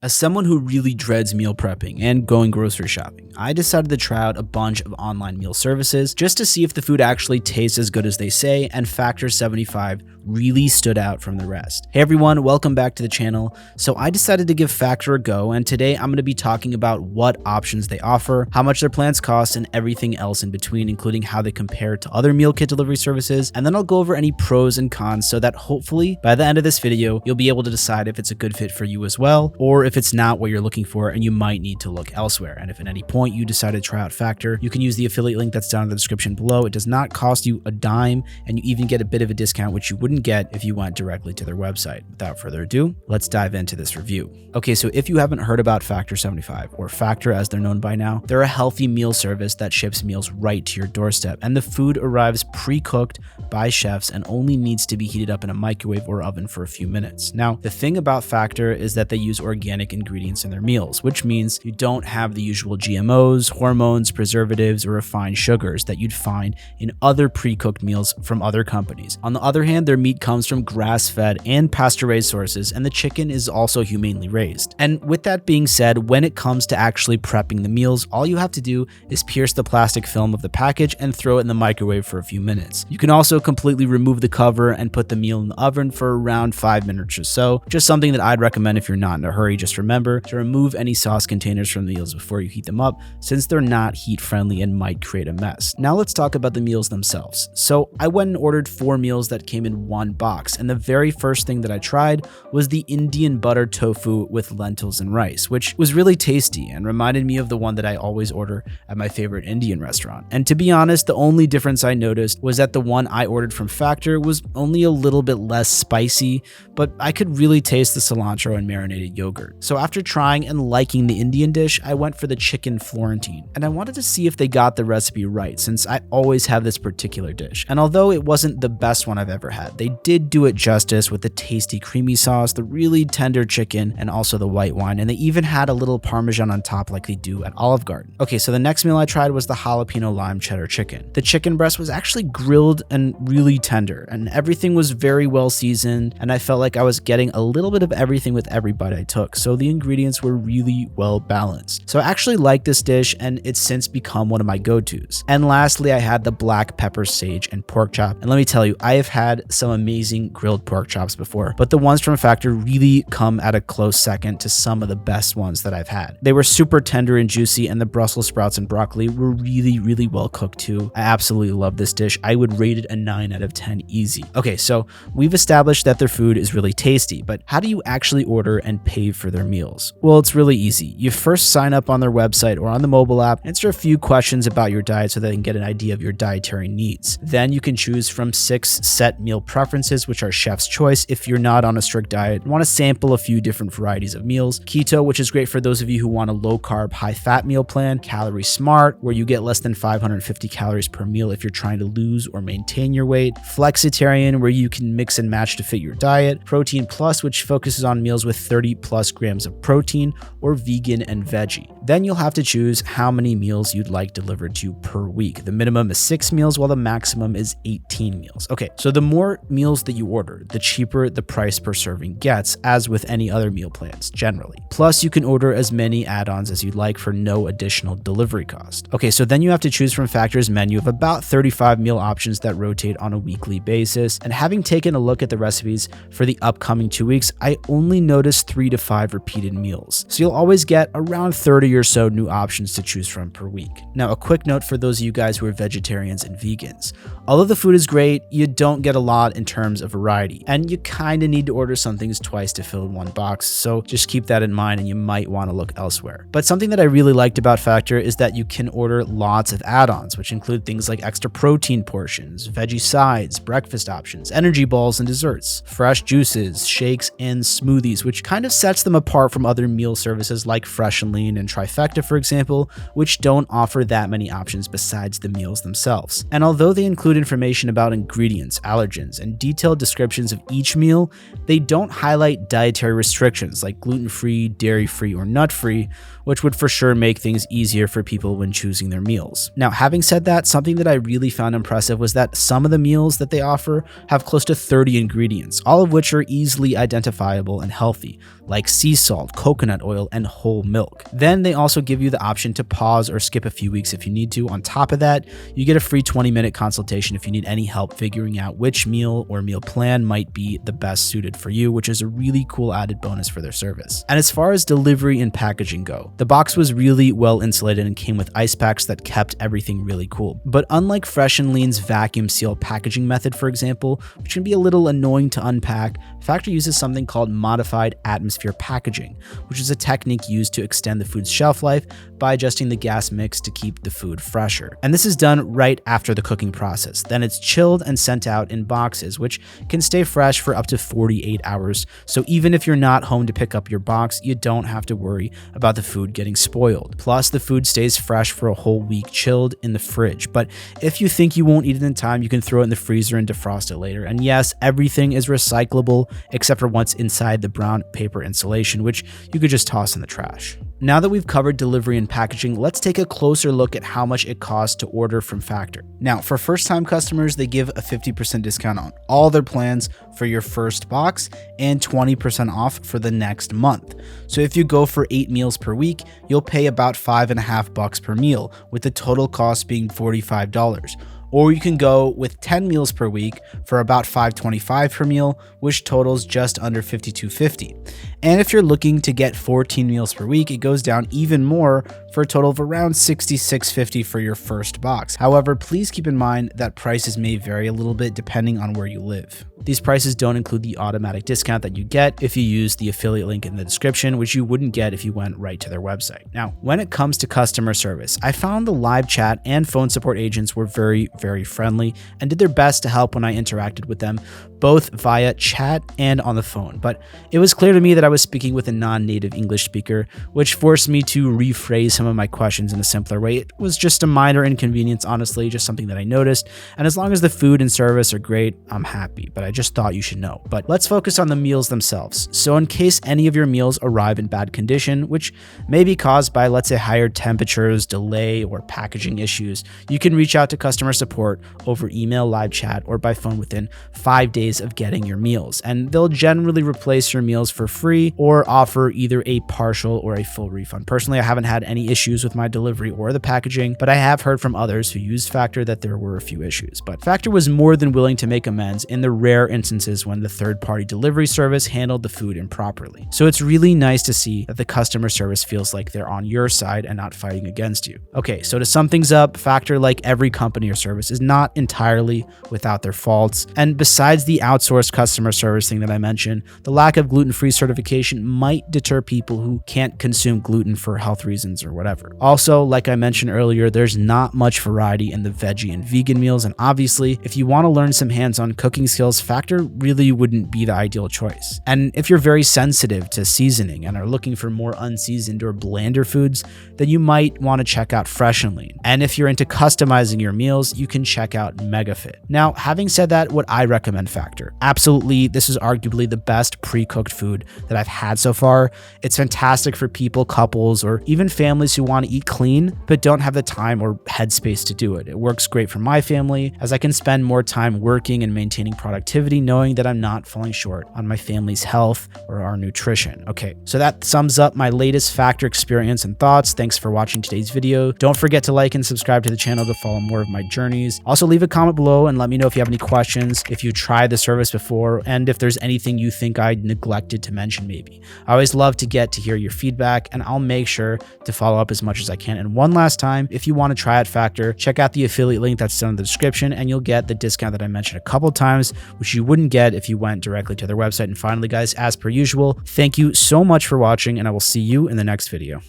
As someone who really dreads meal prepping and going grocery shopping, I decided to try out a bunch of online meal services just to see if the food actually tastes as good as they say, and Factor 75 really stood out from the rest. Hey everyone, welcome back to the channel. So I decided to give Factor a go, and today I'm going to be talking about what options they offer, how much their plans cost, and everything else in between, including how they compare to other meal kit delivery services, and then I'll go over any pros and cons so that hopefully by the end of this video, you'll be able to decide if it's a good fit for you as well, or if it's not what you're looking for and you might need to look elsewhere. And if at any point you decide to try out Factor, you can use the affiliate link that's down in the description below. It does not cost you a dime, and you even get a bit of a discount, which you wouldn't get if you went directly to their website. Without further ado, let's dive into this review. Okay, so if you haven't heard about Factor 75, or Factor as they're known by now, they're a healthy meal service that ships meals right to your doorstep, and the food arrives pre-cooked by chefs and only needs to be heated up in a microwave or oven for a few minutes. Now, the thing about Factor is that they use organic ingredients in their meals, which means you don't have the usual GMOs, hormones, preservatives, or refined sugars that you'd find in other pre-cooked meals from other companies. On the other hand, their meat comes from grass-fed and pasture-raised sources, and the chicken is also humanely raised. And with that being said, when it comes to actually prepping the meals, all you have to do is pierce the plastic film of the package and throw it in the microwave for a few minutes. You can also completely remove the cover and put the meal in the oven for around 5 minutes or so, just something that I'd recommend if you're not in a hurry. Just remember to remove any sauce containers from the meals before you heat them up, since they're not heat friendly and might create a mess. Now let's talk about the meals themselves. So I went and ordered 4 meals that came in one box, and the very first thing that I tried was the Indian butter tofu with lentils and rice, which was really tasty and reminded me of the one that I always order at my favorite Indian restaurant. And to be honest, the only difference I noticed was that the one I ordered from Factor was only a little bit less spicy, but I could really taste the cilantro and marinated yogurt. So after trying and liking the Indian dish, I went for the chicken Florentine, and I wanted to see if they got the recipe right, since I always have this particular dish. And although it wasn't the best one I've ever had, they did do it justice with the tasty creamy sauce, the really tender chicken, and also the white wine, and they even had a little Parmesan on top like they do at Olive Garden. Okay, so the next meal I tried was the Jalapeño-Lime-Cheddar Chicken. The chicken breast was actually grilled and really tender, and everything was very well seasoned, and I felt like I was getting a little bit of everything with every bite I took, so the ingredients were really well balanced. So I actually like this dish, and it's since become one of my go-tos. And lastly, I had the black pepper, sage, and pork chop, and let me tell you, I have had some amazing grilled pork chops before, but the ones from Factor really come at a close second to some of the best ones that I've had. They were super tender and juicy, and the Brussels sprouts and broccoli were really well cooked too. I absolutely love this dish. I would rate it a 9 out of 10 easy. Okay, so we've established that their food is really tasty, but how do you actually order and pay for their meals? Well, it's really easy. You first sign up on their website or on the mobile app, answer a few questions about your diet so they can get an idea of your dietary needs. Then you can choose from 6 set meal preferences, which are chef's choice if you're not on a strict diet and want to sample a few different varieties of meals. Keto, which is great for those of you who want a low carb, high fat meal plan. Calorie smart, where you get less than 550 calories per meal if you're trying to lose or maintain your weight. Flexitarian, where you can mix and match to fit your diet. Protein plus, which focuses on meals with 30 plus grams of protein, or vegan and veggie. Then you'll have to choose how many meals you'd like delivered to you per week. The minimum is 6 meals, while the maximum is 18 meals. Okay, so the more meals that you order, the cheaper the price per serving gets, as with any other meal plans, generally. Plus, you can order as many add-ons as you'd like for no additional delivery cost. Okay, so then you have to choose from Factor's menu of about 35 meal options that rotate on a weekly basis. And having taken a look at the recipes for the upcoming 2 weeks, I only noticed 3 to 5 repeated meals. So you'll always get around 30 or so new options to choose from per week. Now, a quick note for those of you guys who are vegetarians and vegans. Although the food is great, you don't get a lot in terms of variety, and you kind of need to order some things twice to fill in one box, so just keep that in mind and you might want to look elsewhere. But something that I really liked about Factor is that you can order lots of add-ons, which include things like extra protein portions, veggie sides, breakfast options, energy balls and desserts, fresh juices, shakes, and smoothies, which kind of sets them apart from other meal services like Fresh and Lean and Try Trifecta, for example, which don't offer that many options besides the meals themselves. And although they include information about ingredients, allergens, and detailed descriptions of each meal, they don't highlight dietary restrictions like gluten-free, dairy-free, or nut-free, which would for sure make things easier for people when choosing their meals. Now, having said that, something that I really found impressive was that some of the meals that they offer have close to 30 ingredients, all of which are easily identifiable and healthy, like sea salt, coconut oil, and whole milk. Then they also give you the option to pause or skip a few weeks if you need to. On top of that, you get a free 20-minute consultation if you need any help figuring out which meal or meal plan might be the best suited for you, which is a really cool added bonus for their service. And as far as delivery and packaging go, the box was really well insulated and came with ice packs that kept everything really cool. But unlike Fresh and Lean's vacuum seal packaging method, for example, which can be a little annoying to unpack, Factor uses something called modified atmosphere packaging, which is a technique used to extend the food's shelf life by adjusting the gas mix to keep the food fresher. And this is done right after the cooking process. Then it's chilled and sent out in boxes, which can stay fresh for up to 48 hours. So even if you're not home to pick up your box, you don't have to worry about the food getting spoiled. Plus, the food stays fresh for a whole week chilled in the fridge. But if you think you won't eat it in time, you can throw it in the freezer and defrost it later. And yes, everything is recyclable except for what's inside the brown paper insulation, which you could just toss in the trash. Now that we've covered delivery and packaging, let's take a closer look at how much it costs to order from Factor. Now, for first-time customers, they give a 50% discount on all their plans for your first box and 20% off for the next month. So if you go for 8 meals per week, you'll pay about $5.50 per meal, with the total cost being $45. Or you can go with 10 meals per week for about $5.25 per meal, which totals just under $52.50. And if you're looking to get 14 meals per week, it goes down even more for a total of around $66.50 for your first box. However, please keep in mind that prices may vary a little bit depending on where you live. These prices don't include the automatic discount that you get if you use the affiliate link in the description, which you wouldn't get if you went right to their website. Now, when it comes to customer service, I found the live chat and phone support agents were very friendly and did their best to help when I interacted with them, both via chat and on the phone. But it was clear to me that I was speaking with a non-native English speaker, which forced me to rephrase some of my questions in a simpler way. It was just a minor inconvenience, honestly, just something that I noticed. And as long as the food and service are great, I'm happy, but I just thought you should know. But let's focus on the meals themselves. So in case any of your meals arrive in bad condition, which may be caused by, let's say, higher temperatures, delay, or packaging issues, you can reach out to customer support over email, live chat, or by phone within 5 days of getting your meals. And they'll generally replace your meals for free or offer either a partial or a full refund. Personally, I haven't had any issues with my delivery or the packaging, but I have heard from others who use Factor that there were a few issues. But Factor was more than willing to make amends in the rare instances when the third-party delivery service handled the food improperly. So it's really nice to see that the customer service feels like they're on your side and not fighting against you. Okay, so to sum things up, Factor, like every company or service, is not entirely without their faults. And besides the outsourced customer service thing that I mentioned, the lack of gluten-free certification might deter people who can't consume gluten for health reasons or whatever. Also, like I mentioned earlier, there's not much variety in the veggie and vegan meals, and obviously, if you want to learn some hands-on cooking skills, Factor really wouldn't be the ideal choice. And if you're very sensitive to seasoning and are looking for more unseasoned or blander foods, then you might want to check out Fresh and Lean. And if you're into customizing your meals, you can check out MegaFit. Now, having said that, would I recommend Factor? Absolutely, this is arguably the best pre-cooked food that I've had so far. It's fantastic for people, couples, or even families who want to eat clean but don't have the time or headspace to do it. It works great for my family, as I can spend more time working and maintaining productivity knowing that I'm not falling short on my family's health or our nutrition. Okay, so that sums up my latest Factor experience and thoughts. Thanks for watching today's video. Don't forget to like and subscribe to the channel to follow more of my journeys. Also, leave a comment below and let me know if you have any questions, if you tried the service before, and if there's anything you think I neglected to mention maybe. I always love to get to hear your feedback, and I'll make sure to follow up as much as I can. And one last time, if you want to try out Factor, check out the affiliate link that's down in the description, and you'll get the discount that I mentioned a couple times, which you wouldn't get if you went directly to their website. And finally, guys, as per usual, thank you so much for watching, and I will see you in the next video.